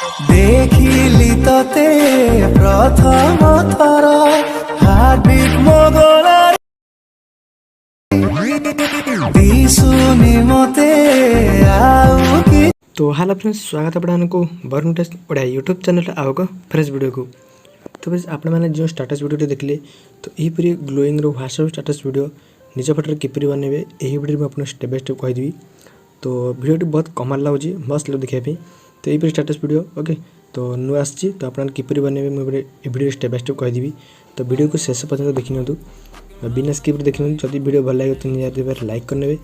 देखिली तते प्रथम थर हार्टबीट मोगलार दिसुनी मते आउ कि। तो हेलो फ्रेंड्स, स्वागत है आपको Barun tech Odia YouTube channel आउ एक फ्रेश वीडियो को। तो फ्रेंड्स आपण मैंने जो स्टाटस वीडियो देखले तो यहीपरी ग्लोइंग रो व्हाट्सएप स्टाटस वीडियो निज फोटो किपरि बनइबे यही वीडियो में आपको स्टेप बाय स्टेप कहीदेवी। तो वीडियो बहुत कमाल लगुच मस्त लगे देखा। तो यहीपरी स्टाटस वीडियो ओके तो नु आसी तो आप किपरि बनइबे मुझे वीडियो स्टेप बाय स्टेप कहीदेवी। तो वीडियो को शेष पर्यटन देखी नि बिना स्किप देखी नि। जब वीडियो भल लगे तो निहाती भाव लाइक करने,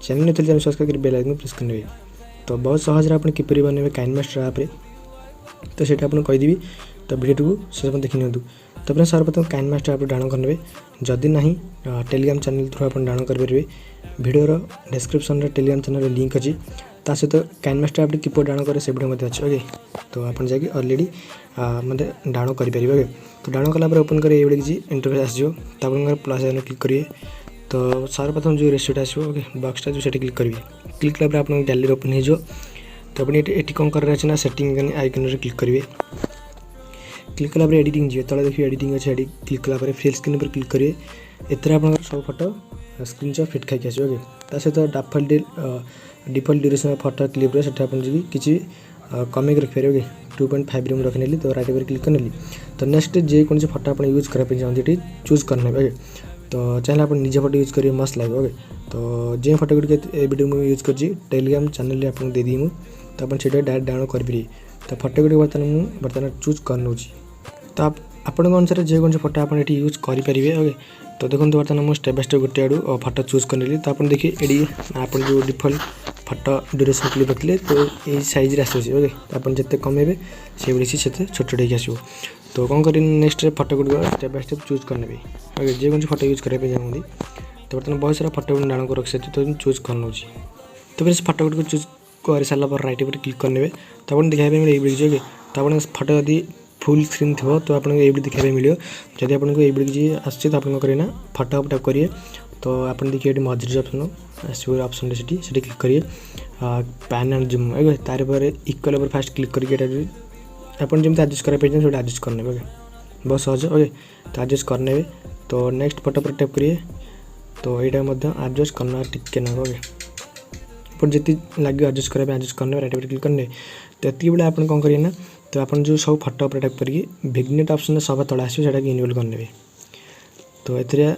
चैनल नहीं चैनल सब्सक्राइब कर बेल आइकन प्रेस करने। तो बहुत सहज आप किपरि बनइबे काइनमास्टर आप तो सीटा आपको कहीदेवी। तो वीडियो को शेष देखी नि। तो अपने सर्वप्रथम काइनमास्टर आप डाउनलोड करने, जदि ना टेलीग्राम चैनल थ्रू आप डाउनलोड करेंगे। वीडियोर डिस्क्रिप्शन टेलीग्राम चैनल लिंक अच्छी ता सहित काइनमास्टर आप किपर डाउनलोड करें से वीडियो अच्छे ओके। तो आप जाकि अलरेडी मतलब डाउनलोड करेंगे ओके। तो डाउनलोड कलापर ओपन करेंगे ये किसी इंटरफेस आसो तो आप प्लस आइकन क्लिक करेंगे। तो सर्वप्रथम जो रेसिपीटा आसो ओके बक्सटा जो सेठी क्लिक करेंगे। क्लिक कलापर आप गैलरी ओपन हो। तो अपनी ये कौन कर ना सेटिंग आइकन क्लिक करेंगे। क्लिक कलापर एडिटिंग जी तले देखिए एडिटिंग अच्छे क्लिक कलापर फिल स्क्रीन पर क्लिक करेंगे। एथर आप सब फोटो स्क्रीनशॉट फिट खाई आसो ओके। ता सहित डिफल्ट ड्यूरेशन फोटो क्लिप से किसी कमे रखिपारे ओके 2.5 में रखी तो राइट पर क्लिक करनी। तो नेक्स्ट जेको फोटो आप यूज करने चाहते चूज करने ओके। तो चाहे आप निजे फोटो यूज करेंगे मस्त लगे ओके। तो जो फोटो गुड़िक वीडियो मुझे यूज कर टेलीग्राम चैनल आपको देदी मुझे तो आप डायरेक्ट डाउनलोड करेंगे। तो फोटो गुड़िक बर्तमान चूज कर तो आपण अनुसार जेको फोटो आप यूज करेंगे ओके। तो देखो बर्तमान मुझे स्टेप बाय स्टेप गोटे आड़ू फोटो चूज कर। तो आप देखिए ये आप जो डिफल्ट फोटो ड्यूरेशन क्लिप रखिले तो ये सैज्रे आस ओके। तो आप जिते कमेबे से बड़ी से छोट छोट आसो। तो कौन कर नेक्स्ट फोटो गुड़िक स्टेप बाय स्टेप चूज करने ओके। जेको फोटो यूज करने चाहूँगी तो बर्तमान बहुत सारा फोटो डाउनलोड कर रखी तो चूज कर। तो फिर फोटो गुड़िक चूज कर सारापर राइट पर क्लिक करने। तो आप देखा मिले ओके। तो आप फोटो यदि फुल स्क्रीन थो तो आपको ये देखा मिले। जब आपको ये जी आसना आप करें फोटो टाइप करिए। तो आप देखिए ये मझे ऑप्शन आसो ऑप्शन से क्लिक करिए पैन एंड जूम ओके। तार पर इक्वल पर फास्ट क्लिक करके आप जमी एडजस्ट करेंगे एडजस्ट करने ओके। बहुत सहज ओके। तो एडजस्ट करने तो नेक्स्ट फोटो पर टैप करिए। तो यहाँ एडजस्ट करना टिके ना ओके। पर जी लगे एडजस्ट करेंगे एडजस्ट करने राइट पर क्लिक करने। तो ये बेले आप कौन करिए ना तो आप जो सब फोटो पर टाइप करिए विग्नेट ऑप्शन सब तले आसो से इनेबल करने। तो ये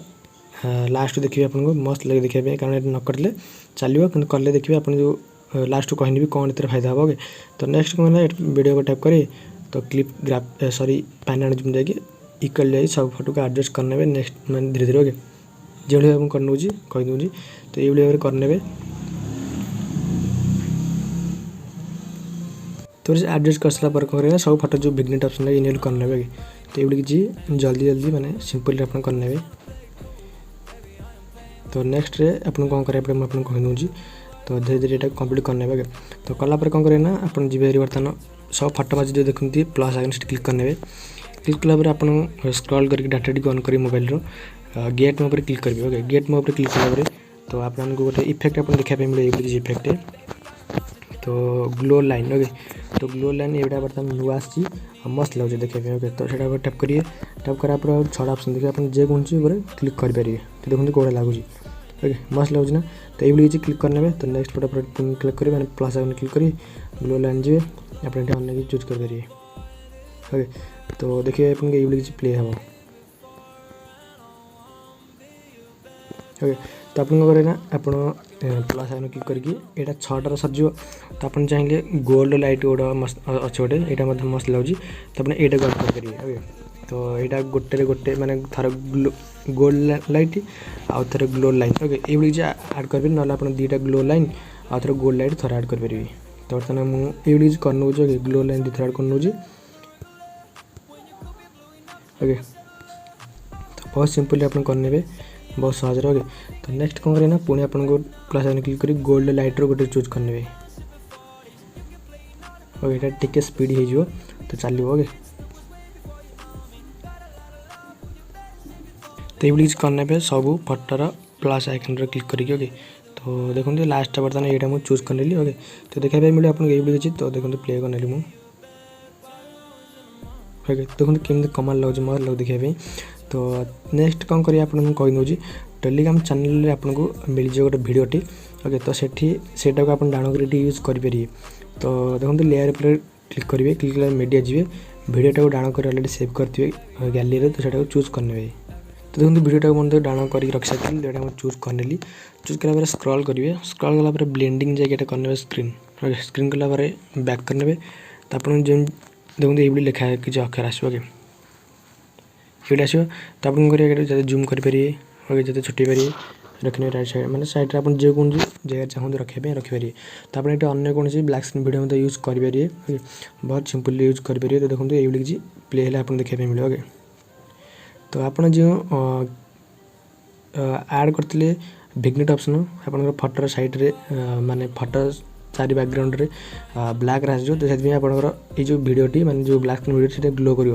लास्ट देखिए आपको मस्त लगे देखा कारण ये न करें चलो कि कले देखिए आप जो लास्ट कहनी भी कौन इतना फायदा होगा। तो नेक्स्ट कौन है वीडियो को टाइप करें तो clip graph sorry pan and zoom जाकि इक्वल जाए सब फोटो को एडजस्ट करने नेक्स्ट मैं धीरे धीरे ओके जो भाई करनौजी कहीदे। तो ये भाव करने तो एडजस्ट कर सारापर कौन सब फोटो जो विग्नेट ऑप्शन है इनेबल करने। तो ये किसी जल्दी जल्दी मैंने सिंपल आप करने। तो नेक्स्ट रे आपन कौन करें आपको कहीदे। तो धीरे धीरे ये कंप्लीट करने। तो कलापर कौन करें ना आप जी बर्तमान सब फोटो मझे जो देखते प्लस आइकन से क्लिक करने। क्लिक कलापर आप स्क्रॉल करके डाटा टी ऑन कर मोबाइल गेट मोड पर क्लिक करेंगे ओके। गेट मोड पर क्लिक कलापर तो आपको गोटे इफेक्ट आप देखा मिले ये इफेक्ट तो ग्लो लाइन ओके। तो ग्लो लाइन ये बर्तमान नुआ आसी मस्त लगे देखा ओके। तो से टैप करिए टैप कर छड़ा ऑप्शन देखिए आप जेको क्लिक करेंगे। तो देखते कौड़ा लगुच ओके मस्त लगुच ना। तो ये किसी क्लिक करने। तो नेक्स्ट फोटो पर क्लिक करेंगे मैंने प्लस आइकन क्लिक करेंगे ग्लो लाइन जी आप अनेक चूज करेंगे ओके। तो देखिए आप ये किसी प्ले हम ओके। तो आप करें ना आप प्लस आइकन क्लिक करके यहाँ 6टार सरज। तो आप चाहिए गोल्ड लाइट गोटा मस्त अच्छे गोटे यहाँ मस्त लगुच। तो आपने यहाँ गड करेंगे ओके। तो यहाँ गोटे गोटे माने थर गोल्ड लाइट आउ थे ग्लो लाइन ओके। ये किसी आड करेंगे ना आप दुटा ग्लो लाइन आउ थे गोल्ड लाइट थर आड करेंगे। तो बर्तमान मुझे ये करनौज ओके ग्लो लाइन दी थर आड करनौज ओके। तो बहुत सिंपल आप करने बहुत सहज ओके। तो नेक्स्ट कौन करें ना पुणी आपको प्लस आइकन क्लिक कर गोल्ड लाइट्र गोटे चूज करने ओके। ये टिके स्पीड हो तो चलो ओके। तो ये करने सब फोटोर प्लस आइकन क्लिक करेंगे ओके। तो देखते लास्ट बर्तमान यहाँ मुझे चूज कर ओके। तो देखा मिले आपको ये किसी तो देखते प्ले कर मुझे ओके देखो केमती कमाल लगुच मत लग देखा। तो नेक्स्ट कौन करिए आपको कहीदे टेलीग्राम चैनल आपको मिल जाए गोटे भिडटी। ओके तो सेटा को आप डाउनलोड कर यूज करेंगे। तो देखो लेयर पर क्लिक करेंगे, क्लिक कर मीडिया जी भिडटा को डाउनलोड कर अलरेडी सेव करते गैलरी तो सेटा चूज करने। तो देखो भिडटा को मुझे डाउनलोड कर रखी सारी जो चूज करनेली। चूज कला स्क्रॉल करेंगे, स्क्रॉल कला ब्लेंडिंग जाके करने स्क्रीन। ओके स्क्रीन कला बैक करने तो आप देखो ये लिखा है कि अक्षर आसो कि ये आसो। तो आप जैसे जूम करेंगे, ओके जैसे छुटे पारे रखने राइट साइड मैंने साइड आप जो कौन जगह चाहते रखापी रखिपारे। तो आप अन्य कौन ब्लैक स्क्रीन वीडियो मतलब यूज करेंगे, बहुत सिंपल यूज करेंगे। तो देखो ये किसी प्ले है आपको देखा मिले। ओके तो आप जो ऐड करते विग्नेट ऑप्शन आप फोटोर साइड्रे माने फोटो चारि बैकग्राउंड रे ब्लैक आस। तो से आपंकर जो भिडटी माने जो ब्लैक स्क्रीन वीडियो से ग्लो कर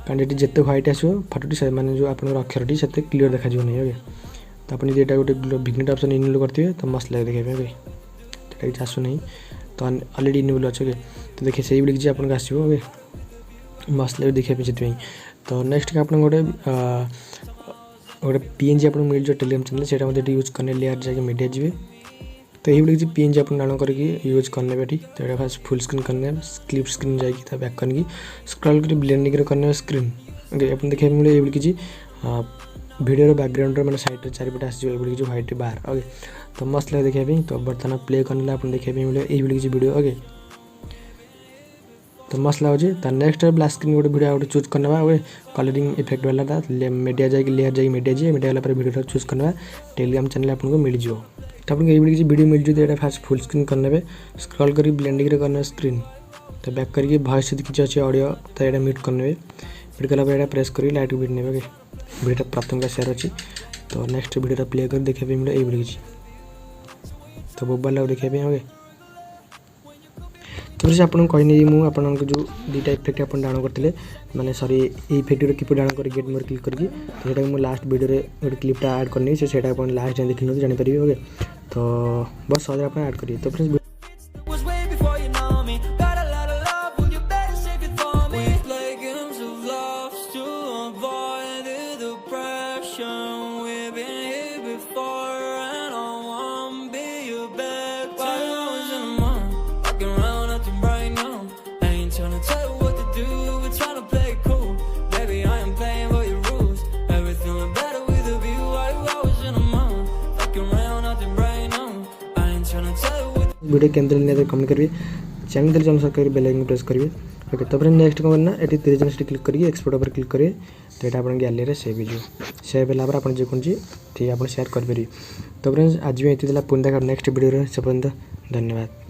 कारण जिते व्हाइट आसो फोटोटी माने जो आप अक्षरटी से क्लीयर देखा नहीं। ओके तो आप ये गोटे विग्नेट ऑप्शन इनेबल करते तो मस्त लगे देखा। ओके तो आसु नहीं तो अलरेडी इनेबल अच्छे। ओके तो देखिए से किसी आपको आसो। ओके मस्त लगे देखा से। तो नेक्स्ट आप गोटे गोटे पीएनजी आपको मिल जाए टेलीग्राम चैनल से यूज करने लेयर जाके मीडिया जी। तो ये किसी पीएनजी आप डाउनलोड करके यूज करने बैठी। तो ये फास्ट फुल स्क्रीन करने क्लिप स्क्रीन जाकि बैक करके स्क्रॉल कर ब्लेंडिंग करने स्क्रीन। ओके आप देखा मिले ये किसी वीडियो बैकग्राउंड मैंने साइड चारिपटे आसो किसी व्हाइट बार। ओके तो मस्त लगे देखा। तो बर्तमान प्ले करने आप देखा मिले ये किसी वीडियो। ओके तो मस्त लगे। तो नेक्स्ट ब्लैक स्क्रीन गोटे वीडियो गोटे चूज करना। ओके कलरिंग इफेक्ट वाला मीडिया जाकि लेयर जाकि मीडिया जी मीडिया वाला वीडियो चूज करना टेलीग्राम चैनल आपको मिल जाए। तो आपको ये किसी वीडियो मिल जाए तो फास्ट फुल स्क्रीन करने स्क्रॉल कर ब्लेंडिंग करने स्क्रीन। तो बैक करके वॉइस किसी अच्छे ऑडियो तो ये म्यूट करने म्यूट कला प्रेस कर लाइट बीट ने। वीडियो प्रथम का शेयर अच्छी। तो नेक्स्ट वीडियो प्ले कर देखा मिले ये किसी तो मोबाइल देखा। ओके तो फिर आपको कहनी मुझे जो दुटा इफेक्ट आप डाउनलोड करते माने सॉरी इफेक्ट कि डाउनलोड कर गेट मोर क्लिक करके तो ये लास्ट वीडियो गोटे क्लिपटा ऐड करनी से लास्ट जाए देखी जानीपारे। ओके तो बहुत सहज आप ऐड करेंगे। तो फ्रेंड्स वीडियो केंद्र लेने कमेंट करिए, चैनल जन सब्सक्राइब बेल आइकन प्रेस करिए। ओके तो नेक्स्ट कौन करना ये 30 जन से क्लिक करिए एक्सपोर्ट पर क्लिक करिए तो ये आप गैलरी सेव हो सेव है आप जेकोसी ठीक आप शेयर करेंगे। तो फ्रेंड्स आज भी ये पुणी देखा नेक्स्ट वीडियो से पर्यंत धन्यवाद।